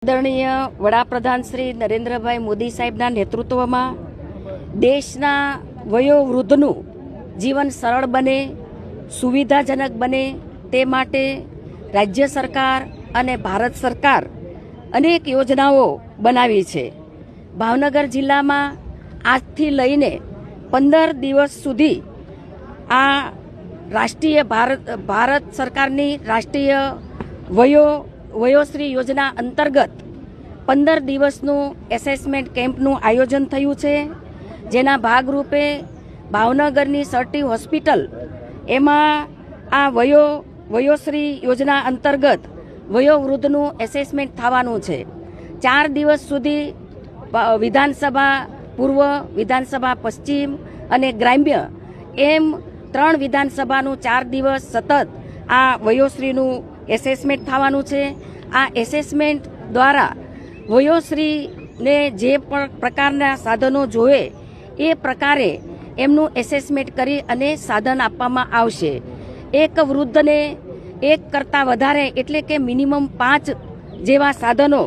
આદરણીય વડાપ્રધાન શ્રી નરેન્દ્રભાઈ મોદી સાહેબના નેતૃત્વમાં દેશના વયોવૃદ્ધનું જીવન સરળ બને, સુવિધાજનક બને તે માટે રાજ્ય સરકાર અને ભારત સરકાર અનેક યોજનાઓ બનાવી છે। ભાવનગર જિલ્લામાં આજથી લઈને 15 દિવસ સુધી આ રાષ્ટ્રીય ભારત સરકારની રાષ્ટ્રીય વયોશ્રી યોજના અંતર્ગત 15 દિવસનું એસેસમેન્ટ કેમ્પનું આયોજન થયું છે, જેના ભાગરૂપે ભાવનગરની સર્ટી હોસ્પિટલ એમાં આ વયોશ્રી યોજના અંતર્ગત વયોવૃદ્ધનું એસેસમેન્ટ થવાનું છે। 4 દિવસ સુધી વિધાનસભા પૂર્વ, વિધાનસભા પશ્ચિમ અને ગ્રામ્ય એમ 3 વિધાનસભાનું 4 દિવસ સતત આ વયોશ્રીનું એસેસમેન્ટ થવાનું છે। આ એસેસમેન્ટ દ્વારા વયોશ્રીને જે પણ પ્રકારના સાધનો જોઈએ એ પ્રકારે એમનું એસેસમેન્ટ કરી અને સાધન આપવામાં આવશે। એક વૃદ્ધને એક કરતાં વધારે એટલે કે મિનિમમ 5 જેવા સાધનો,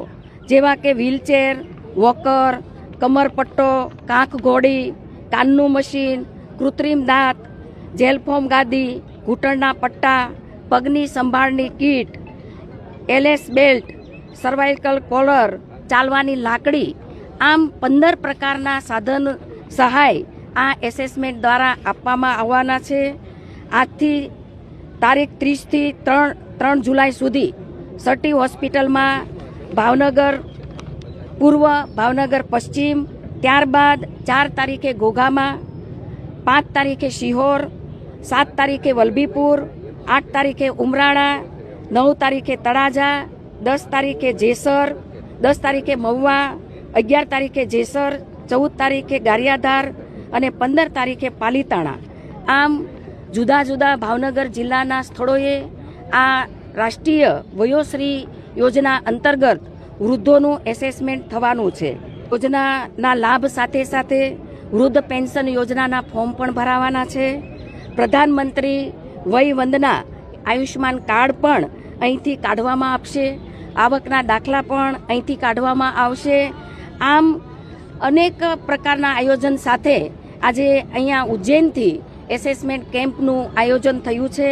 જેવા કે વ્હીલચેર, વોકર, કમરપટ્ટો, કાંખ ઘોડી, કાનનું મશીન, કૃત્રિમ દાંત, જેલફોમ ગાદી, ઘૂંટણના પટ્ટા, પગની સંભાળની kit, LS belt, cervical collar, ચાલવાની લાકડી, આમ 15 પ્રકારના સાધન સહાય આ એસેસમેન્ટ દ્વારા આપવામાં આવવાના છે। આજથી તારીખ 30 થી 3 જુલાઈ સુધી સર્ટી હોસ્પિટલમાં ભાવનગર પૂર્વ, ભાવનગર પશ્ચિમ, ત્યારબાદ 4 તારીખે ઘોઘામાં, 5 તારીખે શિહોર, 7 તારીખે વલભીપુર, 8 તારીખે ઉમરાળા, 9 તારીખે તળાજા, 10 તારીખે જેસર, 10 તારીખે મહુવા, 11 તારીખે જેસર, 14 તારીખે ગારિયાધાર અને 15 તારીખે પાલીતાણા, આમ જુદા જુદા ભાવનગર જિલ્લાના સ્થળોએ આ રાષ્ટ્રીય વયોશ્રી યોજના અંતર્ગત વૃદ્ધોનું એસેસમેન્ટ થવાનું છે। યોજનાના લાભ સાથે સાથે વૃદ્ધ પેન્શન યોજનાના ફોર્મ પણ ભરાવાના છે। પ્રધાનમંત્રી વય વંદના આયુષ્માન કાર્ડ પણ અહીંથી કાઢવામાં આવશે। આવકના દાખલા પણ અહીંથી કાઢવામાં આવશે। આમ અનેક પ્રકારના આયોજન સાથે આજે અહીંયા ઉજ્જૈનથી એસેસમેન્ટ કેમ્પનું આયોજન થયું છે।